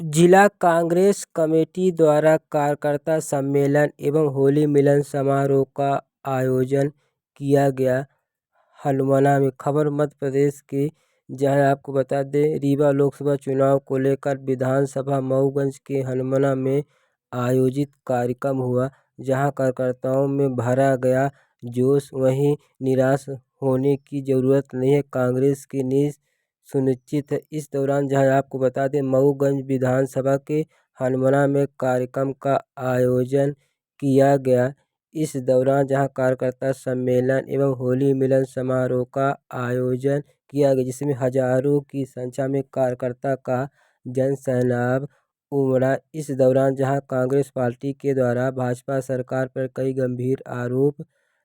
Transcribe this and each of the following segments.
जिला कांग्रेस कमेटी द्वारा कार्यकर्ता सम्मेलन एवं होली मिलन समारोह का आयोजन किया गया हनुमाना में। खबर मध्य प्रदेश की, जहां आपको बता दें रीवा लोकसभा चुनाव को लेकर विधानसभा मऊगंज के हनुमाना में आयोजित कार्यक्रम हुआ, जहां कार्यकर्ताओं में भरा गया जोश। वहीं निराश होने की जरूरत नहीं है, कांग्रेस की नींव सुनिश्चित है। इस दौरान जहां आपको बता दें मऊगंज विधानसभा के हनुमाना में कार्यक्रम का आयोजन किया गया। इस दौरान जहां कार्यकर्ता सम्मेलन एवं होली मिलन समारोह का आयोजन किया गया, जिसमें हजारों की संख्या में कार्यकर्ता का जनसैलाब उमड़ा। इस दौरान जहां कांग्रेस पार्टी के द्वारा भाजपा सरकार पर कई गंभीर आरोप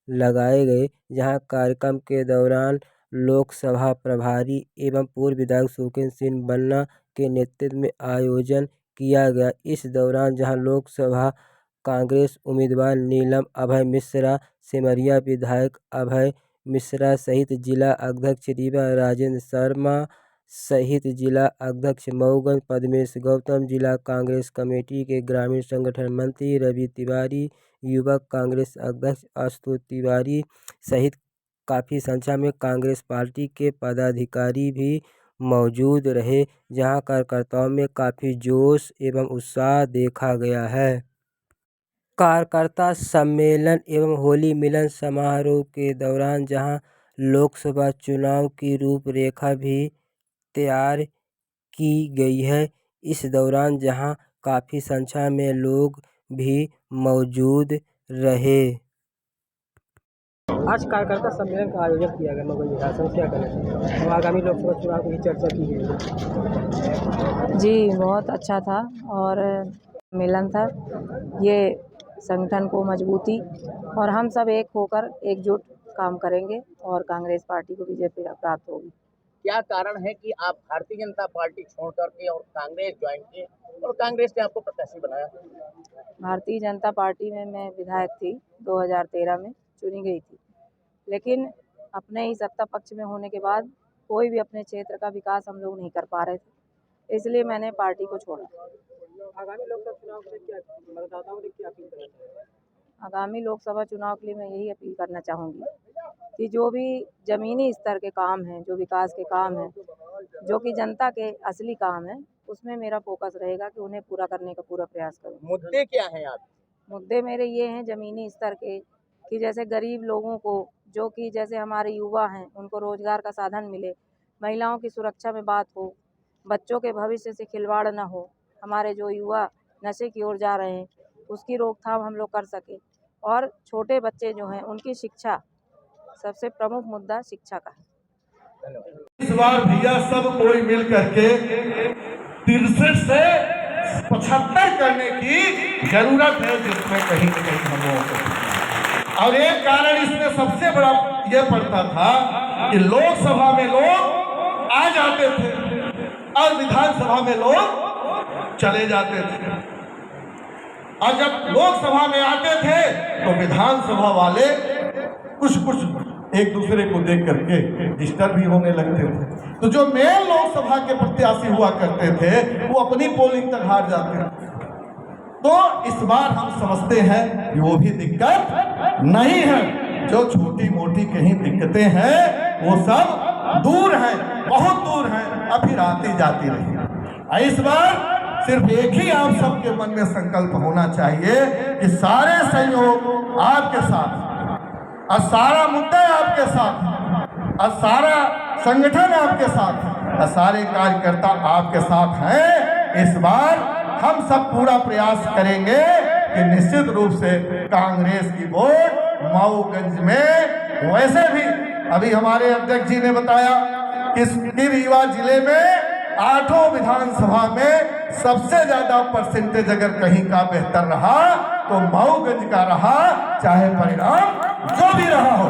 लगाए गए, जहां कार्यक्रम के दौरान लोकसभा प्रभारी एवं पूर्व विधायक सुखेंद्र सिंह बन्ना के नेतृत्व में आयोजन किया गया। इस दौरान जहां लोकसभा कांग्रेस उम्मीदवार नीलम अभय मिश्रा, सिमरिया विधायक अभय मिश्रा सहित जिला अध्यक्ष रीवा राजेंद्र शर्मा सहित जिला अध्यक्ष मऊगंज पद्मेश गौतम, जिला कांग्रेस कमेटी के ग्रामीण संगठन मंत्री रवि तिवारी, युवक कांग्रेस अध्यक्ष आशुतोष तिवारी सहित काफ़ी संख्या में कांग्रेस पार्टी के पदाधिकारी भी मौजूद रहे, जहां कार्यकर्ताओं में काफ़ी जोश एवं उत्साह देखा गया है। कार्यकर्ता सम्मेलन एवं होली मिलन समारोह के दौरान जहां लोकसभा चुनाव की रूपरेखा भी तैयार की गई है, इस दौरान जहां काफ़ी संख्या में लोग भी मौजूद रहे। आज कार्यकर्ता सम्मेलन का आयोजन किया गया मऊगंज विधानसभा, क्या कहना और आगामी लोकसभा चुनाव की चर्चा की गई? जी बहुत अच्छा था और सम्मेलन था। ये संगठन को मजबूती और हम सब एक होकर एकजुट काम करेंगे और कांग्रेस पार्टी को बीजेपी प्राप्त होगी। क्या कारण है कि आप भारतीय जनता पार्टी छोड़ करके और कांग्रेस ज्वाइन किए और कांग्रेस ने आपको प्रत्याशी बनाया? भारतीय जनता पार्टी में मैं विधायक थी, 2013 में चुनी गई थी, लेकिन अपने ही सत्ता पक्ष में होने के बाद कोई भी अपने क्षेत्र का विकास हम लोग नहीं कर पा रहे थे, इसलिए मैंने पार्टी को छोड़ा। आगामी लोकसभा चुनाव के लिए क्या मतदाताओं के लिए क्या अपील करना चाहिए? आगामी लोकसभा चुनाव के लिए मैं यही अपील करना चाहूँगी कि जो भी ज़मीनी स्तर के काम हैं, जो विकास के काम हैं, जो कि जनता के असली काम हैं, उसमें मेरा फोकस रहेगा कि उन्हें पूरा करने का पूरा प्रयास करूँ। मुद्दे क्या हैं आप? मुद्दे मेरे ये हैं ज़मीनी स्तर के, कि जैसे गरीब लोगों को, जो कि जैसे हमारे युवा हैं, उनको रोज़गार का साधन मिले, महिलाओं की सुरक्षा में बात हो, बच्चों के भविष्य से खिलवाड़ ना हो, हमारे जो युवा नशे की ओर जा रहे हैं उसकी रोकथाम हम लोग कर सकें, और छोटे बच्चे जो हैं उनकी शिक्षा, सबसे प्रमुख मुद्दा शिक्षा का है। इस बार भैया सब कोई मिल करके 63 से 75 करने की जरूरत है, जिसमें कहीं न कहीं हम लोगों को, और एक कारण इसमें सबसे बड़ा ये पड़ता था कि लोकसभा में लोग आ जाते थे और विधानसभा में लोग चले जाते थे, और जब लोकसभा में आते थे तो विधानसभा वाले कुछ एक दूसरे को देख करके डिस्टर्ब भी होने लगते थे। तो जो मेन लोकसभा के प्रत्याशी हुआ करते थे वो अपनी पोलिंग तक हार जाते थे। तो इस बार हम समझते हैं कि वो भी दिक्कत नहीं है, जो छोटी मोटी कहीं दिक्कतें हैं वो सब दूर हैं, बहुत दूर हैं, अभी आती जाती रही। इस बार सिर्फ एक ही आप सबके मन में संकल्प होना चाहिए कि सारे सहयोग आपके साथ, और सारा मुद्दा आपके साथ, और सारा संगठन आपके साथ, और सारे कार्यकर्ता आपके साथ हैं। इस बार हम सब पूरा प्रयास करेंगे कि निश्चित रूप से कांग्रेस की वोट मऊगंज में, वैसे भी अभी हमारे अध्यक्ष जी ने बताया कि रीवा जिले में 8 विधानसभा में सबसे ज्यादा परसेंटेज अगर कहीं का बेहतर रहा तो मऊगंज का रहा, चाहे परिणाम जो भी रहा हो।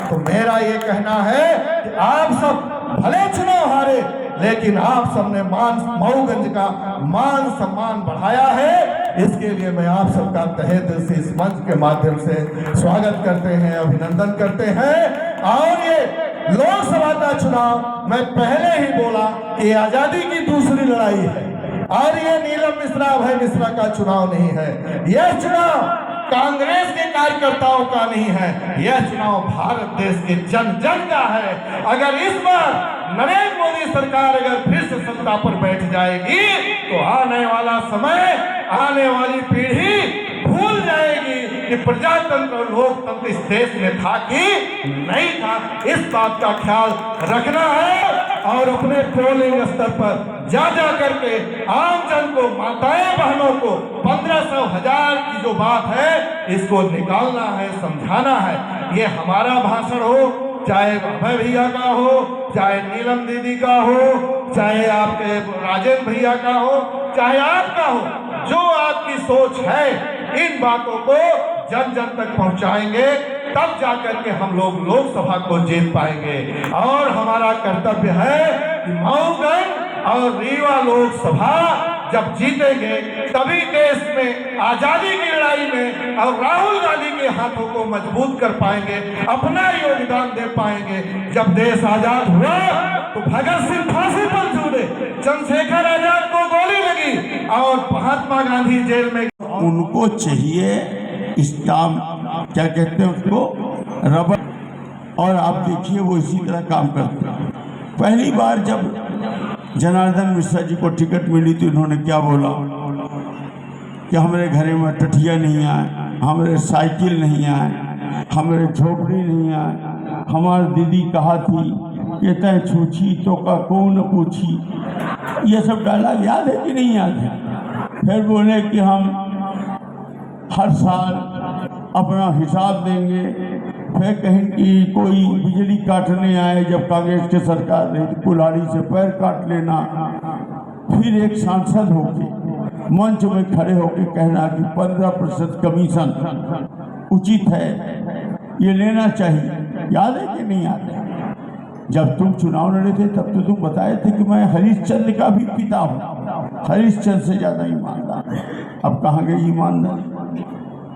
तो मेरा ये कहना है कि आप सब भले चुनाव हारे, लेकिन आप सबने मऊगंज का मान सम्मान बढ़ाया है। इसके लिए मैं आप सबका तहे दिल से इस मंच के माध्यम से स्वागत करते हैं, अभिनंदन करते हैं। और ये लोकसभा का चुनाव, मैं पहले ही बोला कि आज़ादी की दूसरी लड़ाई है, और ये नीलम मिश्रा अभय मिश्रा का चुनाव नहीं है, यह चुनाव कांग्रेस के कार्यकर्ताओं का नहीं है, यह चुनाव भारत देश के जन जन का है। अगर इस बार नरेंद्र मोदी सरकार अगर फिर से सत्ता पर बैठ जाएगी तो आने वाला समय, आने वाली पीढ़ी भूल जाएगी कि प्रजातंत्र और लोकतंत्र इस देश में था कि नहीं था। इस बात का ख्याल रखना है और अपने पोलिंग स्तर पर जा करके आम जन को, माताएं बहनों को 1500 1000 की जो बात है इसको निकालना है, समझाना है। ये हमारा भाषण हो, चाहे अभय भैया का हो, चाहे नीलम दीदी का हो, चाहे आपके राजेंद्र भैया का हो, चाहे आपका हो, जो आपकी सोच है इन बातों को जन जन तक पहुंचाएंगे, तब जाकर के हम लोग लोकसभा को जीत पाएंगे। और हमारा कर्तव्य है कि मऊगंज और रीवा लोकसभा जब जीतेंगे तभी देश में आजादी की लड़ाई में और राहुल गांधी के हाथों को मजबूत कर पाएंगे, अपना योगदान दे पाएंगे। जब देश आजाद हुआ तो भगत सिंह फांसी पर झूले, चंद्रशेखर आजाद को गोली लगी और महात्मा गांधी जेल में। उनको चाहिए स्टाम्प, क्या कहते हैं उसको, रबर, और आप देखिए वो इसी तरह काम करते हैं। पहली बार जब जनार्दन मिश्रा जी को टिकट मिली तो इन्होंने क्या बोला कि हमारे घर में टठिया नहीं आए, हमारे साइकिल नहीं आए, हमारे झोपड़ी नहीं आए, हमारी दीदी कहा थी कि तय छूछी तो का कौन पूछी। ये सब डायलॉग याद है कि नहीं याद है? फिर बोले कि हम हर साल अपना हिसाब देंगे। फिर कहीं कि कोई बिजली काटने आए, जब कांग्रेस की सरकार रही तो कुल्हाड़ी से पैर काट लेना। फिर एक सांसद होके मंच में खड़े होके कहना कि 15% कमीशन उचित है, ये लेना चाहिए। याद है कि नहीं याद है? जब तुम चुनाव लड़े थे तब तो तुम बताए थे कि मैं हरिश्चंद्र का भी पिता हूँ, हरिश्चंद्र से ज़्यादा ईमानदार। अब कहाँ गई ईमानदारी?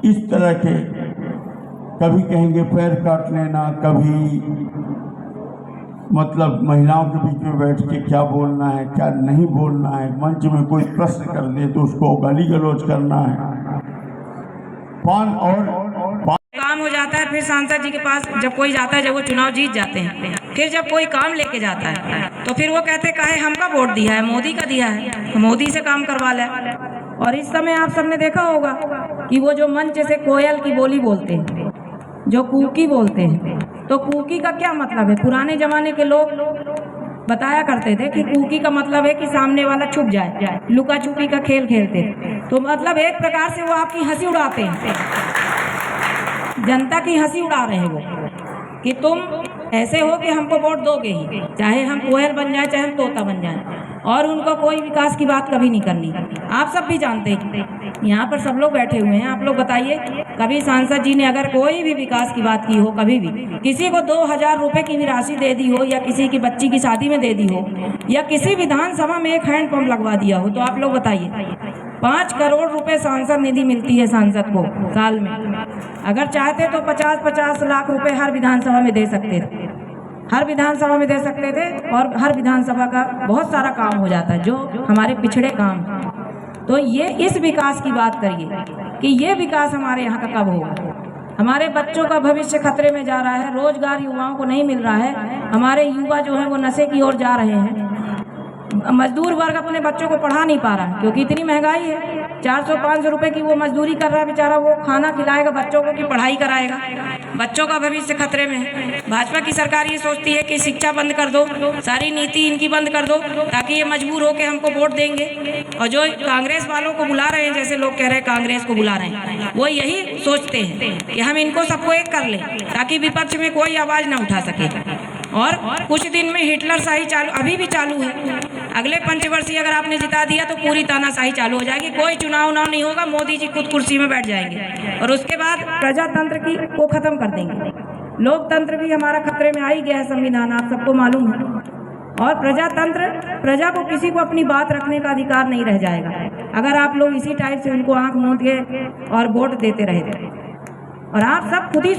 इस तरह के कभी कहेंगे पैर काट लेना, कभी मतलब महिलाओं के बीच में बैठ के क्या बोलना है क्या नहीं बोलना है, मंच में कोई प्रश्न कर दे तो उसको गाली गलौज करना है। पान और काम हो जाता है, फिर सांसद जी के पास जब कोई जाता है, जब वो चुनाव जीत जाते हैं, फिर जब कोई काम लेके जाता है तो फिर वो कहते काहे हमका वोट दिया है, मोदी का दिया है, तो मोदी से काम करवा ले। और इस समय आप सबने देखा होगा कि वो जो मंच से कोयल की बोली बोलते हैं, जो कूकी बोलते हैं, तो कूकी का क्या मतलब है? पुराने जमाने के लोग बताया करते थे कि कूकी का मतलब है कि सामने वाला छुप जाए, लुका छुपी का खेल खेलते। तो मतलब एक प्रकार से वो आपकी हंसी उड़ाते हैं, जनता की हंसी उड़ा रहे हैं वो, कि तुम ऐसे हो कि हमको वोट दोगे ही, चाहे हम कोयल बन जाए चाहे हम तोता बन जाए। और उनको कोई विकास की बात कभी नहीं करनी। आप सब भी जानते हैं, यहाँ पर सब लोग बैठे हुए हैं, आप लोग बताइए कभी सांसद जी ने अगर कोई भी विकास की बात की हो, कभी भी किसी को 2000 रुपये की भी राशि दे दी हो, या किसी की बच्ची की शादी में दे दी हो, या किसी विधानसभा में एक हैंडपम्प लगवा दिया हो, तो आप लोग बताइए 5 करोड़ रुपए सांसद निधि मिलती है सांसद को साल में। अगर चाहते तो 50-50 लाख रुपए हर विधानसभा में दे सकते थे, हर विधानसभा में दे सकते थे, और हर विधानसभा का बहुत सारा काम हो जाता है जो हमारे पिछड़े काम। तो ये इस विकास की बात करिए कि ये विकास हमारे यहाँ का कब होगा? हमारे बच्चों का भविष्य खतरे में जा रहा है, रोजगार युवाओं को नहीं मिल रहा है, हमारे युवा जो है वो नशे की ओर जा रहे हैं, मजदूर वर्ग अपने बच्चों को पढ़ा नहीं पा रहा है क्योंकि इतनी महंगाई है। 400-500 रुपए की वो मजदूरी कर रहा है बेचारा, वो खाना खिलाएगा बच्चों को कि पढ़ाई कराएगा? बच्चों का भविष्य खतरे में है। भाजपा की सरकार ये सोचती है कि शिक्षा बंद कर दो, सारी नीति इनकी बंद कर दो, ताकि ये मजबूर होकर हमको वोट देंगे। और जो कांग्रेस वालों को बुला रहे हैं, जैसे लोग कह रहे हैं कांग्रेस को बुला रहे हैं, वो यही सोचते हैं कि हम इनको सबको एक कर लें ताकि विपक्ष में कोई आवाज़ ना उठा सके। और कुछ दिन में हिटलर शाही चालू, अभी भी चालू है। अगले पंचवर्षीय अगर आपने जिता दिया तो पूरी तानाशाही चालू हो जाएगी, कोई चुनाव नहीं होगा, मोदी जी खुद कुर्सी में बैठ जाएंगे और उसके बाद प्रजातंत्र की को खत्म कर देंगे। लोकतंत्र भी हमारा खतरे में आ ही गया है, संविधान आप सबको मालूम है। और प्रजातंत्र, प्रजा को किसी को अपनी बात रखने का अधिकार नहीं रह जाएगा अगर आप लोग इसी टाइप से उनको आंख मूंद के और वोट देते रहे। और आप सब खुद ही